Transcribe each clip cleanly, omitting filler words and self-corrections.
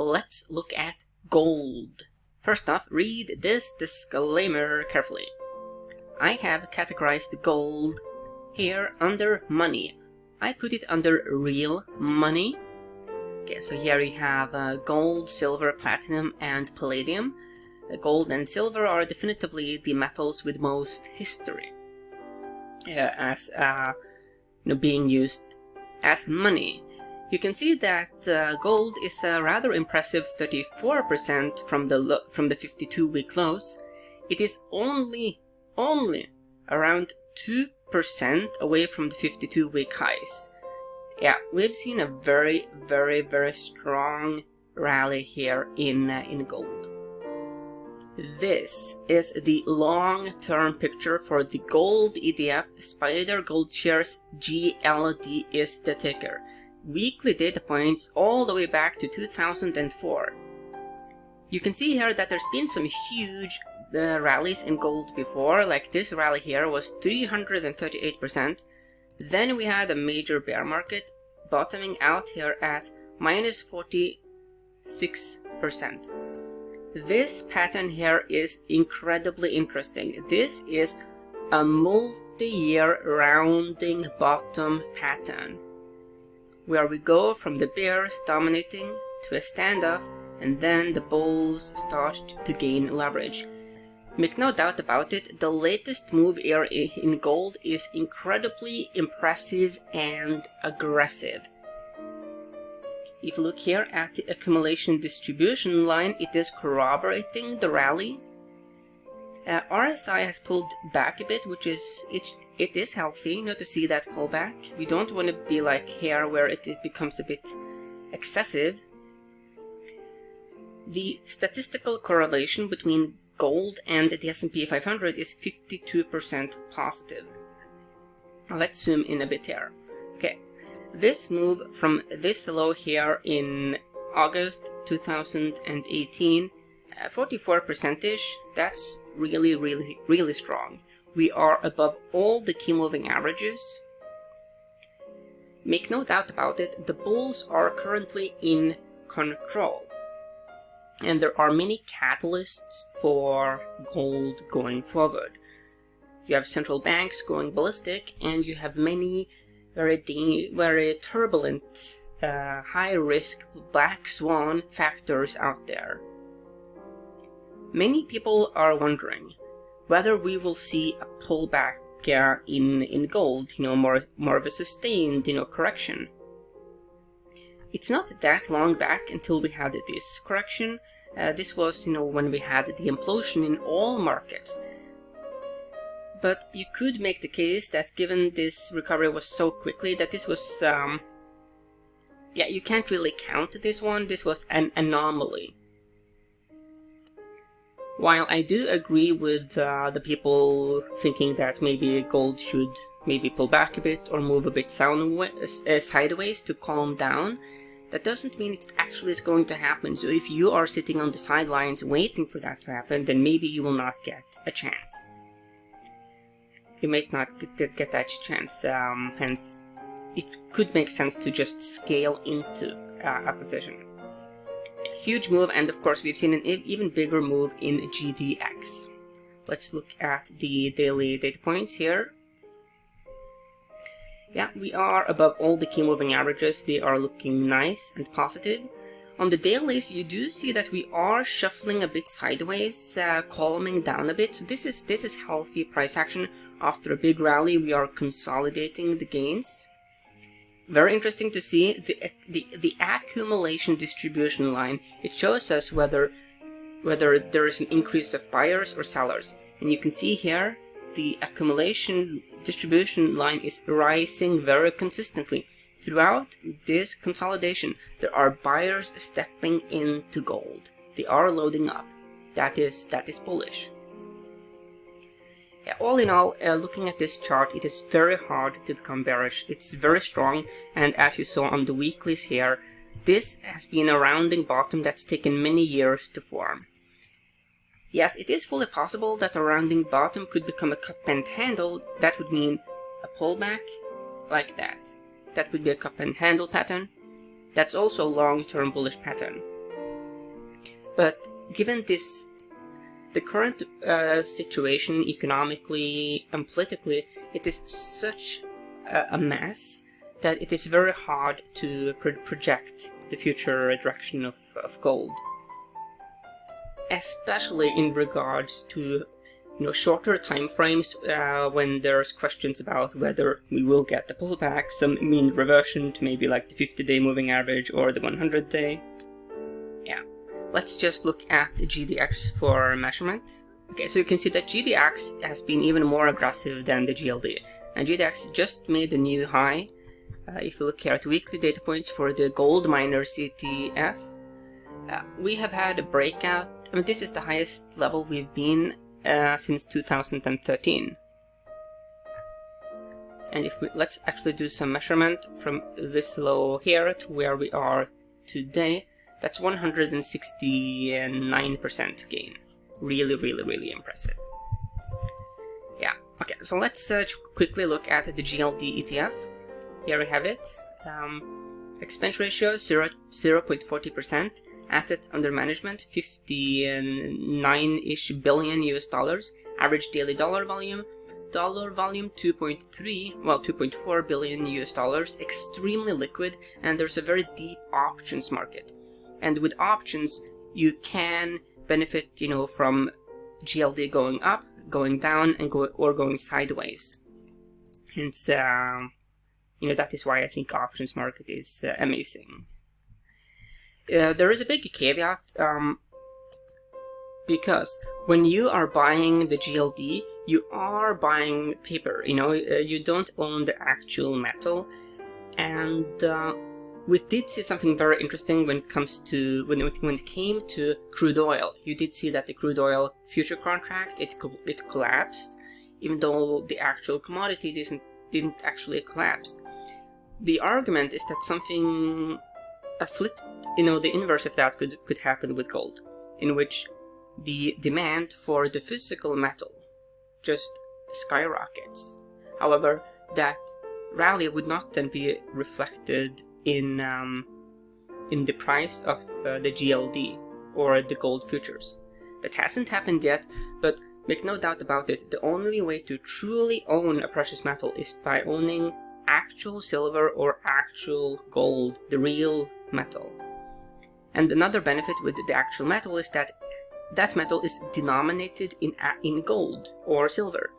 let's look at gold. First off, read this disclaimer carefully. I have categorized gold here under money. I put it under real money. Okay, so here we have gold, silver, platinum, and palladium. Gold and silver are definitively the metals with most history as being used as money. You can see that gold is a rather impressive 34% from the 52-week lows. It is only around 2% away from the 52-week highs. Yeah, we've seen a very, very, very strong rally here in gold. This is the long-term picture for the gold ETF. Spider Gold Shares GLD is the ticker. Weekly data points all the way back to 2004. You can see here that there's been some huge rallies in gold before, like this rally here was 338%. Then we had a major bear market, bottoming out here at minus 46%. This pattern here is incredibly interesting. This is a multi-year rounding bottom pattern, where we go from the bears dominating to a standoff, and then the bulls start to gain leverage. Make no doubt about it, the latest move here in gold is incredibly impressive and aggressive. If you look here at the accumulation distribution line, it is corroborating the rally. RSI has pulled back a bit, which is it is healthy, to see that pullback. We don't want to be like here where it becomes a bit excessive. The statistical correlation between gold and the S&P 500 is 52% positive. Now let's zoom in a bit here. Okay, this move from this low here in August 2018, 44%-ish, that's really, really, really strong. We are above all the key moving averages. Make no doubt about it, the bulls are currently in control. And there are many catalysts for gold going forward. You have central banks going ballistic, and you have many very turbulent, high-risk black swan factors out there. Many people are wondering whether we will see a pullback in gold, more of a sustained, correction. It's not that long back until we had this correction. This was, when we had the implosion in all markets. But you could make the case that given this recovery was so quickly, that this was, you can't really count this one. This was an anomaly. While I do agree with the people thinking that maybe gold should maybe pull back a bit or move a bit sideways to calm down, that doesn't mean it actually is going to happen. So if you are sitting on the sidelines waiting for that to happen, then maybe you will not get a chance. You might not get that chance, hence it could make sense to just scale into a position. A huge move, and of course we've seen an even bigger move in GDX. Let's look at the daily data points here. Yeah, we are above all the key moving averages. They are looking nice and positive. On the dailies, you do see that we are shuffling a bit sideways, calming down a bit. So this is healthy price action. After a big rally, we are consolidating the gains. Very interesting to see the accumulation distribution line. It shows us whether there is an increase of buyers or sellers. And you can see here the accumulation distribution line is rising very consistently. Throughout this consolidation, there are buyers stepping into gold. They are loading up. That is bullish. Yeah, all in all, looking at this chart, it is very hard to become bearish. It's very strong, and as you saw on the weeklies here, this has been a rounding bottom that's taken many years to form. Yes, it is fully possible that a rounding bottom could become a cup and handle. That would mean a pullback like that. That would be a cup and handle pattern. That's also a long-term bullish pattern. But given the current situation economically and politically, it is such a mess that it is very hard to project the future direction of gold, especially in regards to shorter time frames when there's questions about whether we will get the pullback, some mean reversion to maybe like the 50-day moving average or the 100-day. Yeah, let's just look at the GDX for measurement. Okay, so you can see that GDX has been even more aggressive than the GLD, and GDX just made a new high. If you look here at weekly data points for the gold miners ETF, we have had a breakout. I mean, this is the highest level we've been since 2013. And if let's actually do some measurement from this low here to where we are today, that's 169% gain. Really, really, really impressive. Yeah, okay, so let's quickly look at the GLD ETF. Here we have it. Expense ratio 0.40%. Assets under management 59-ish billion US dollars. Average daily dollar volume 2.4 billion US dollars. Extremely liquid, and there's a very deep options market. And with options, you can benefit, from GLD going up, going down, and going sideways. And that is why I think options market is amazing. There is a big caveat, because when you are buying the GLD, you are buying paper. You don't own the actual metal, and we did see something very interesting when it comes to when it came to crude oil. You did see that the crude oil future contract it collapsed, even though the actual commodity didn't actually collapse. The argument is that something the inverse of that could happen with gold, in which the demand for the physical metal just skyrockets. However, that rally would not then be reflected in the price of the GLD or the gold futures. That hasn't happened yet, but make no doubt about it, the only way to truly own a precious metal is by owning actual silver or actual gold, the real metal. And another benefit with the actual metal is that metal is denominated in gold or silver,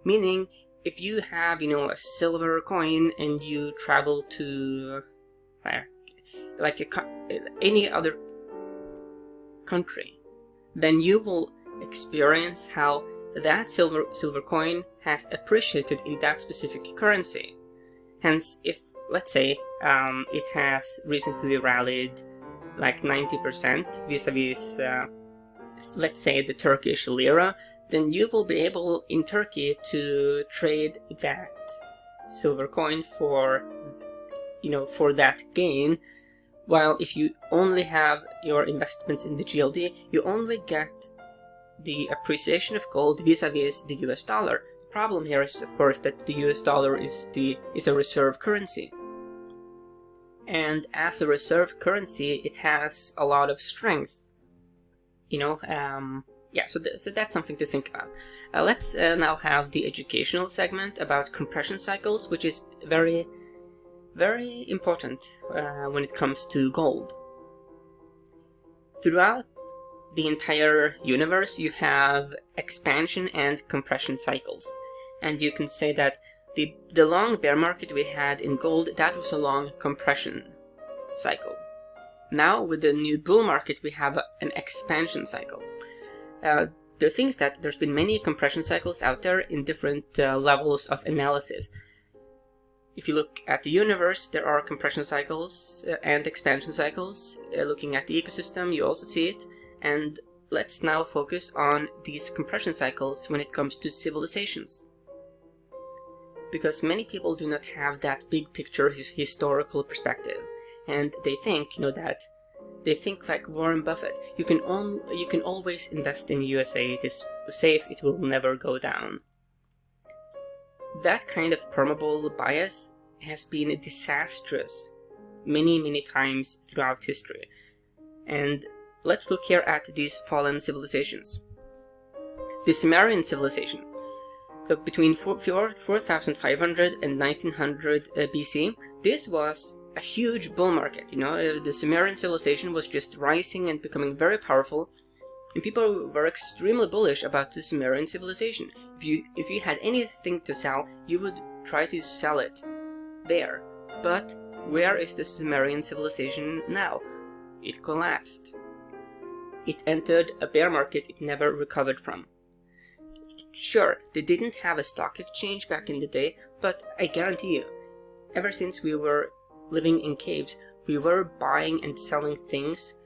meaning if you have a silver coin and you travel to any other country, then you will experience how that silver coin has appreciated in that specific currency. Hence, if let's say it has recently rallied like 90% vis-a-vis let's say the Turkish lira, then you will be able in Turkey to trade that silver coin for that gain, while if you only have your investments in the GLD, you only get the appreciation of gold vis-a-vis the US dollar. The problem here is, of course, that the US dollar is a reserve currency. And as a reserve currency, it has a lot of strength. So that's something to think about. Let's now have the educational segment about compression cycles, which is very, very important when it comes to gold. Throughout the entire universe, you have expansion and compression cycles. And you can say that the long bear market we had in gold, that was a long compression cycle. Now, with the new bull market, we have an expansion cycle. The thing is that there's been many compression cycles out there in different levels of analysis. If you look at the universe, there are compression cycles and expansion cycles. Looking at the ecosystem, you also see it. And let's now focus on these compression cycles when it comes to civilizations. Because many people do not have that big picture historical perspective. And they think, they think like Warren Buffett. You can always invest in USA. It is safe. It will never go down. That kind of permeable bias has been disastrous many, many times throughout history. And let's look here at these fallen civilizations. The Sumerian civilization. So between 4500 and 1900 BC, this was a huge bull market. The Sumerian civilization was just rising and becoming very powerful, and people were extremely bullish about the Sumerian civilization. If you had anything to sell, you would try to sell it there. But where is the Sumerian civilization now? It collapsed. It entered a bear market it never recovered from. Sure, they didn't have a stock exchange back in the day, but I guarantee you, ever since we were living in caves, we were buying and selling things.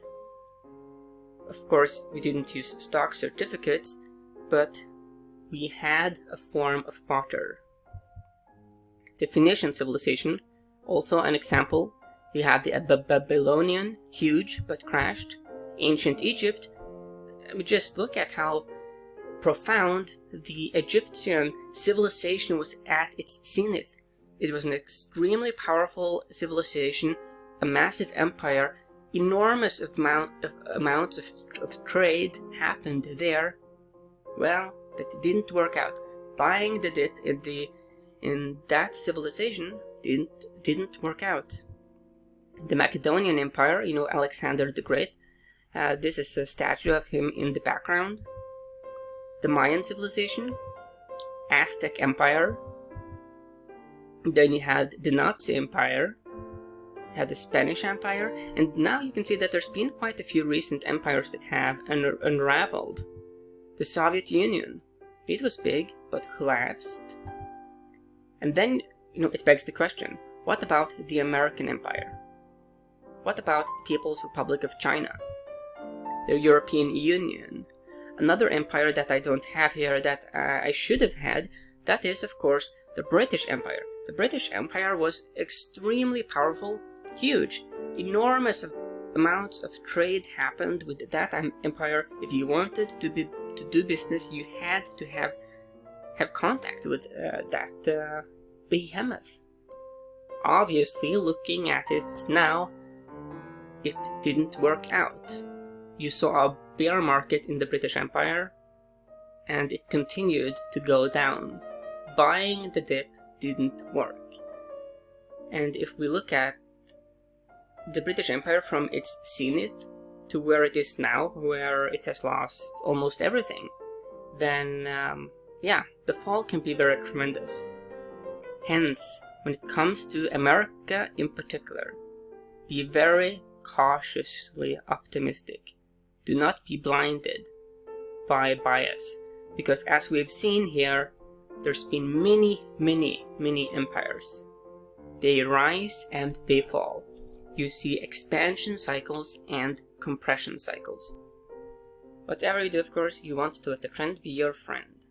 Of course, we didn't use stock certificates, but we had a form of barter. The Phoenician civilization, also an example. We had the Babylonian, huge but crashed. Ancient Egypt, we just look at how profound the Egyptian civilization was at its zenith. It was an extremely powerful civilization, a massive empire, enormous amounts of trade happened there. Well, that didn't work out. Buying the dip in that civilization didn't work out. The Macedonian Empire, Alexander the Great. This is a statue of him in the background. The Mayan civilization, Aztec Empire. Then you had the Nazi Empire, you had the Spanish Empire, and now you can see that there's been quite a few recent empires that have unraveled. The Soviet Union, it was big, but collapsed. And then, it begs the question, what about the American Empire? What about the People's Republic of China? The European Union? Another empire that I don't have here that I should have had, that is, of course, the British Empire. The British Empire was extremely powerful, huge, enormous amounts of trade happened with that empire. If you wanted to do business, you had to have contact with that behemoth. Obviously, looking at it now, it didn't work out. You saw a bear market in the British Empire, and it continued to go down. Buying the dip didn't work. And if we look at the British Empire from its zenith to where it is now, where it has lost almost everything, then the fall can be very tremendous. Hence, when it comes to America in particular, be very cautiously optimistic. Do not be blinded by bias, because as we've seen here, there's been many empires. They rise and they fall. You see expansion cycles and compression cycles. Whatever you do, of course, you want to let the trend be your friend.